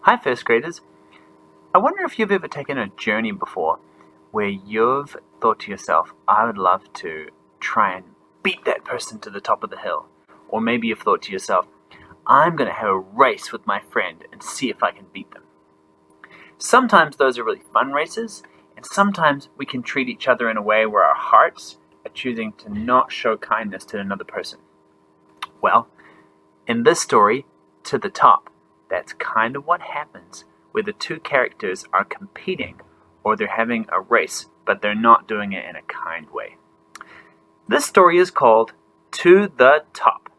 Hi, first graders. I wonder if you've ever taken a journey before where you've thought to yourself, I would love to try and beat that person to the top of the hill. Or maybe you've thought to yourself, I'm going to have a race with my friend and see if I can beat them. Sometimes those are really fun races, and sometimes we can treat each other in a way where our hearts are choosing to not show kindness to another person. Well, in this story, To the Top, that's kind of what happens where the two characters are competing or they're having a race, but they're not doing it in a kind way. This story is called To the Top.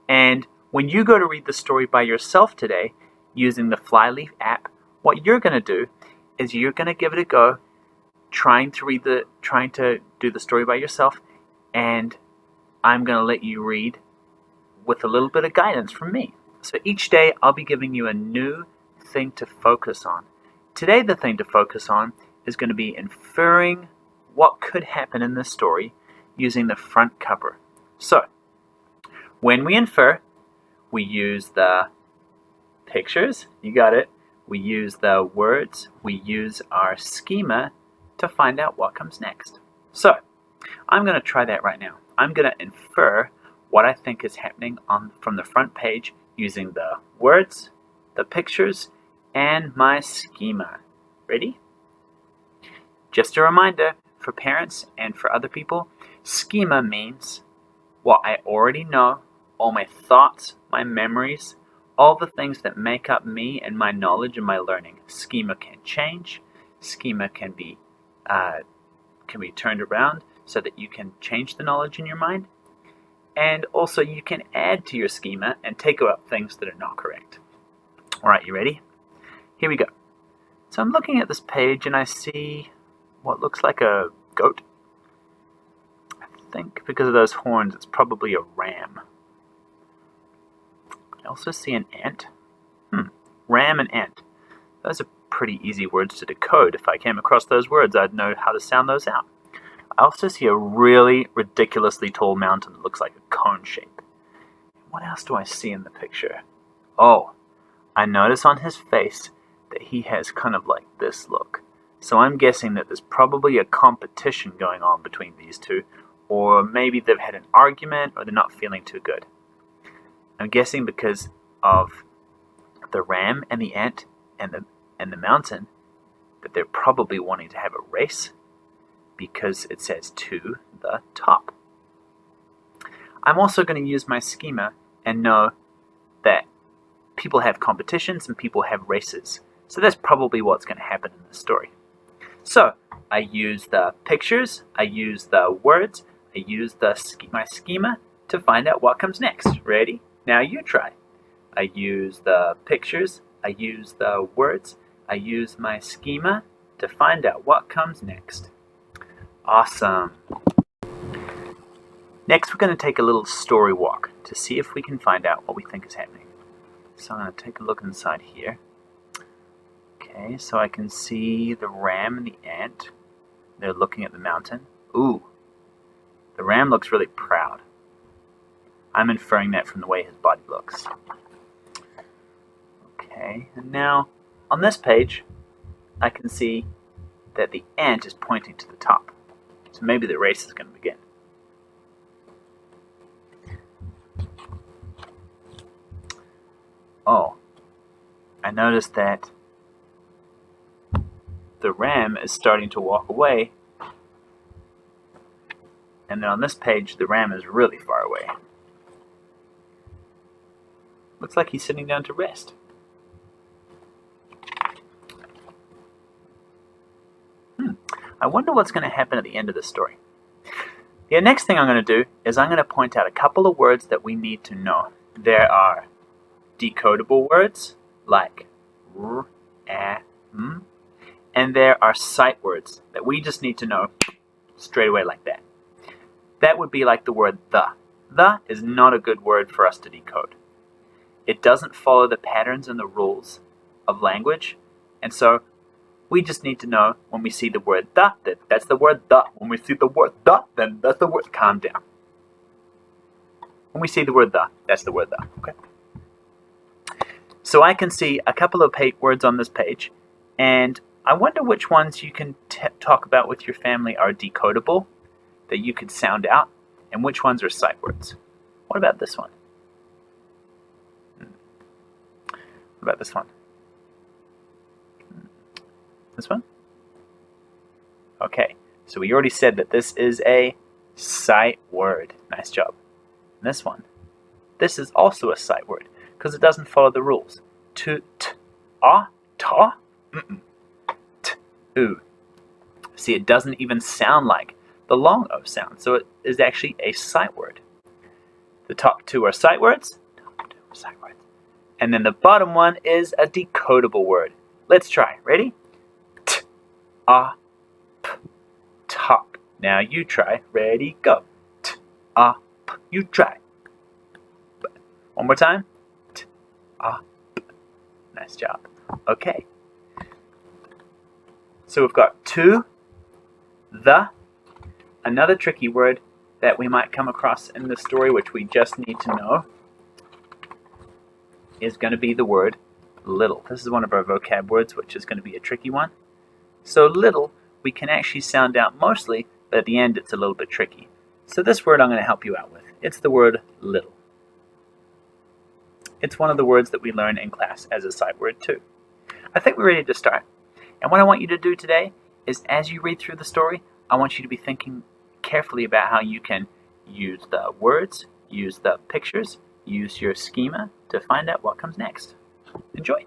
And when you go to read the story by yourself today using the Flyleaf app, what you're going to do is you're going to give it a go trying to do the story by yourself, and I'm going to let you read with a little bit of guidance from me. So each day I'll be giving you a new thing to focus on. Today the thing to focus on is going to be inferring what could happen in this story using the front cover. So, when we infer, we use the pictures, you got it, we use the words, we use our schema to find out what comes next. So, I'm going to try that right now. I'm going to infer what I think is happening from the front page using the words, the pictures, and my schema. Ready? Just a reminder for parents and for other people, schema means what I already know, all my thoughts, my memories, all the things that make up me and my knowledge and my learning. Schema can change. Schema can be turned around so that you can change the knowledge in your mind. And also you can add to your schema and take out things that are not correct. All right, you ready? Here we go. So I'm looking at this page and I see what looks like a goat. I think because of those horns, it's probably a ram. I also see an ant. Ram and ant. Those are pretty easy words to decode. If I came across those words, I'd know how to sound those out. I also see a really ridiculously tall mountain that looks like a cone shape. What else do I see in the picture? Oh, I notice on his face that he has kind of like this look. So I'm guessing that there's probably a competition going on between these two, or maybe they've had an argument or they're not feeling too good. I'm guessing because of the ram and the ant and the mountain that they're probably wanting to have a race because it says to the top. I'm also going to use my schema and know that people have competitions and people have races. So that's probably what's going to happen in the story. So I use the pictures, I use the words, I use my schema to find out what comes next. Ready? Now you try. I use the pictures, I use the words, I use my schema to find out what comes next. Awesome. Next, we're going to take a little story walk to see if we can find out what we think is happening. So I'm going to take a look inside here. Okay, so I can see the ram and the ant. They're looking at the mountain. Ooh, the ram looks really proud. I'm inferring that from the way his body looks. Okay, and now on this page, I can see that the ant is pointing to the top. So maybe the race is going to begin. Oh, I noticed that the ram is starting to walk away, and then on this page the ram is really far away. Looks like he's sitting down to rest. I wonder what's going to happen at the end of the story. The next thing I'm going to do is I'm going to point out a couple of words that we need to know. There are decodable words like r, a, m, and there are sight words that we just need to know straight away like that. That would be like the word the. The is not a good word for us to decode. It doesn't follow the patterns and the rules of language, and so we just need to know when we see the word the, that's the word the. When we see the word the, then that's the word. Calm down. When we see the word the, that's the word the. Okay. So I can see a couple of words on this page, and I wonder which ones you can talk about with your family are decodable, that you could sound out, and which ones are sight words. What about this one? What about this one? This one? Okay, so we already said that this is a sight word. Nice job. And this one. This is also a sight word because it doesn't follow the rules. T, ah, ta, t, oo. See, it doesn't even sound like the long O sound, so it is actually a sight word. The top two are sight words. And then the bottom one is a decodable word. Let's try. Ready? T, ah, p, top. Now you try. Ready, go. T, ah, p. You try. One more time. T, ah, p. Nice job. Okay. So we've got to, the. Another tricky word that we might come across in the story, which we just need to know, is going to be the word little. This is one of our vocab words, which is going to be a tricky one. So little, we can actually sound out mostly, but at the end it's a little bit tricky. So this word I'm going to help you out with. It's the word little. It's one of the words that we learn in class as a sight word too. I think we're ready to start. And what I want you to do today is, as you read through the story, I want you to be thinking carefully about how you can use the words, use the pictures, use your schema to find out what comes next. Enjoy!